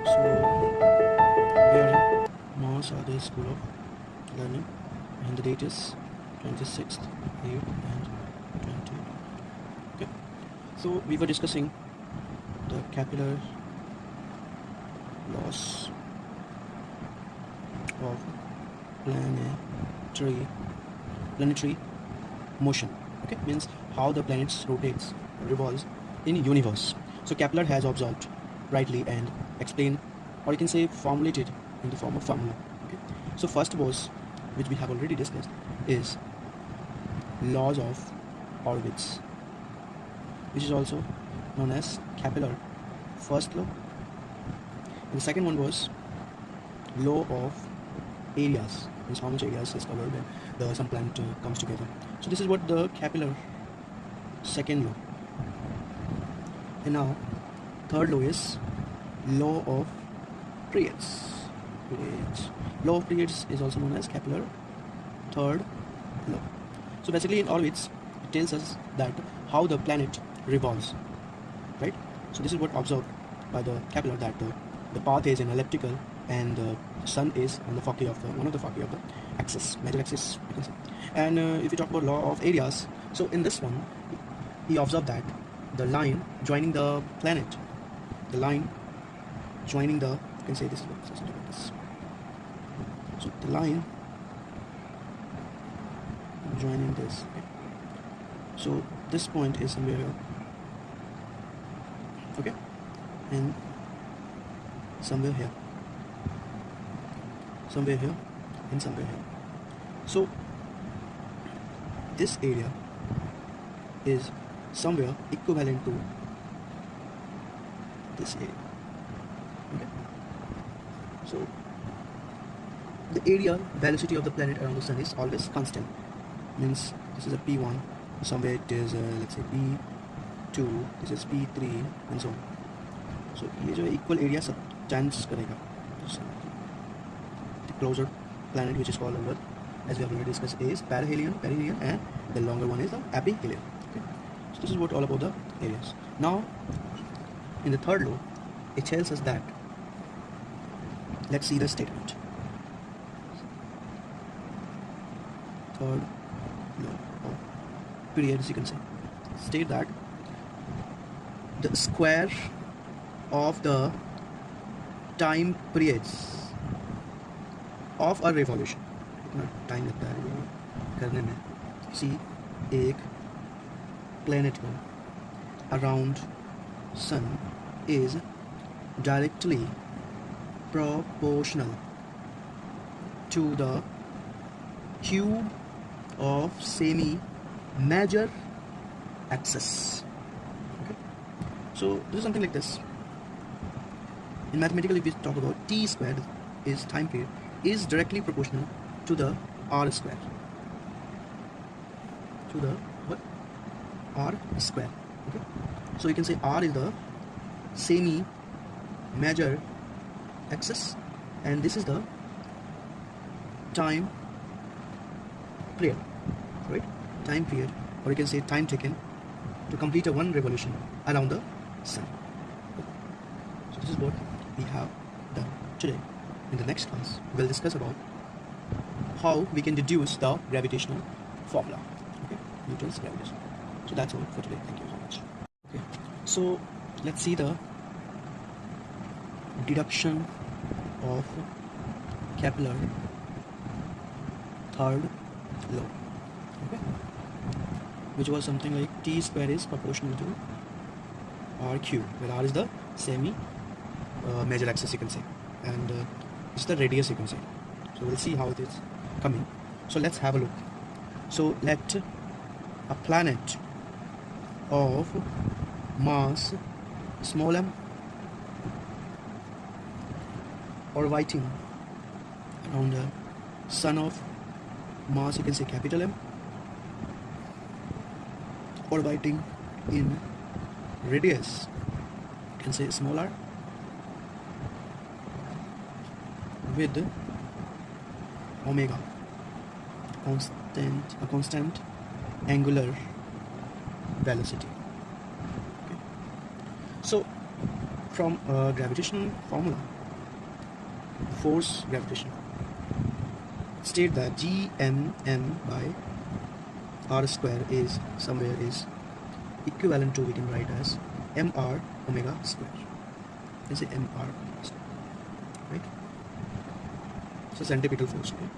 So we are in Sarde School of Learning, and the date is 26th, 8th and 20. Okay. So we were discussing the Kepler laws of planetary motion. Okay, means how the planets rotates, revolves in universe. So Kepler has observed rightly and explained, or you can say formulated in the form of formula. Okay, so first was, which we have already discussed, is laws of orbits, which is also known as Kepler first law. And the second one was law of areas, means how much areas is covered when some planet comes together. So this is what the Kepler second law. And now third law is law of periods. Law of periods is also known as Kepler third law. So basically in orbits it tells us that how the planet revolves, right? So this is what observed by the Kepler, that the path is an elliptical and the sun is on the foci of the one of the foci of the axis, major axis, you can say. And if we talk about law of areas, so in this one he observed that the line joining the planet, the line joining the, you can say this, so the line joining this, okay. So this point is somewhere here, okay, and somewhere here, somewhere here, and somewhere here. So this area is somewhere equivalent to this area. Okay. So the area velocity of the planet around the sun is always constant. Means this is a P1, somewhere it is let's say P2, this is P3, and so on. So ये जो equal area सब chance करेगा. So, the closer planet, which is called Earth, as we have already discussed, is perihelion, and the longer one is the aphelion. Okay. So this is what all about the areas. Now in the third law it tells us that, let's see the statement. Third law of periods, you can say, state that the square of the time periods of a revolution, कितना time लगता है करने में, किसी एक planet को around sun is directly proportional to the cube of semi-major axis. Okay, so this is something like this. In mathematical, if we talk about t squared is time period, is directly proportional to the r square, to the what, r square. Okay, so you can say r is the semi-major axis, and this is the time period, right? Time period, or you can say time taken to complete a one revolution around the sun. So this is what we have done today. In the next class, we'll discuss about how we can deduce the gravitational formula. Okay, Newton's gravitation. So that's all for today. Thank you so much. Okay, so let's see the deduction of Kepler third law. Okay, which was something like t square is proportional to r cube, where r is the semi major axis, you can say, and it's the radius, you can say. So we'll see how it is coming. So let's have a look. So let a planet of mass small m orbiting around a sun of mass, you can say capital M, orbiting in radius, you can say small r, with omega, a constant angular velocity. Okay. So from gravitational formula, force gravitation. State that gmm by r square is somewhere is equivalent to, we can write as mr omega square. Let's say mr omega square, right? So centripetal force. Okay?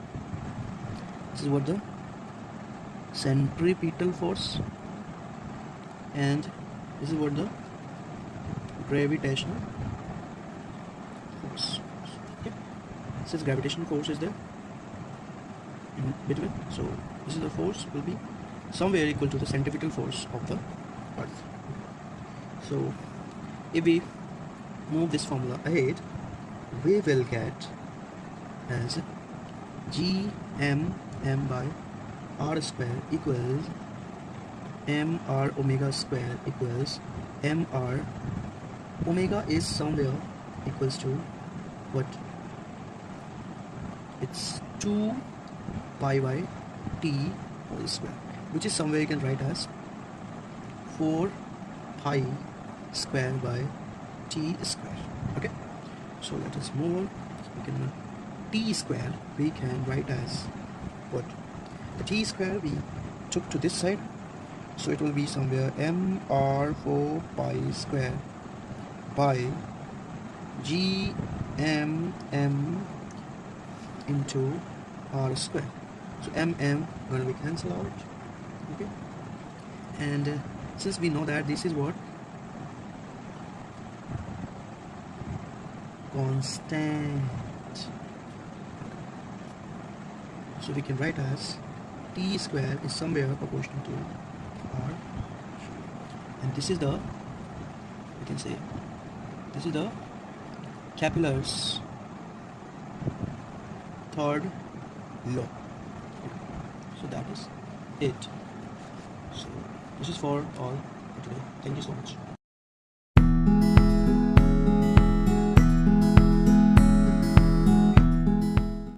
This is what the centripetal force, and this is what the gravitational force. Okay? Since gravitational force is there in between, so this is the force will be somewhere equal to the centripetal force of the earth. So if we move this formula ahead, we will get as gmm by r square equals mr omega square equals mr omega is somewhere equals to what? It's 2 pi by t whole square, which is somewhere you can write as 4 pi square by t square. Okay, so let us move on. We can t square we can write as what? The t square we took to this side, so it will be somewhere mr 4 pi square by gmm into r square. So gonna be cancel out. Okay, and since we know that this is what? Constant, so we can write as t square is somewhere proportional to r, and this is the, we can say this is the Kepler's third law. So that is it. So this is for all for today. Thank you so much.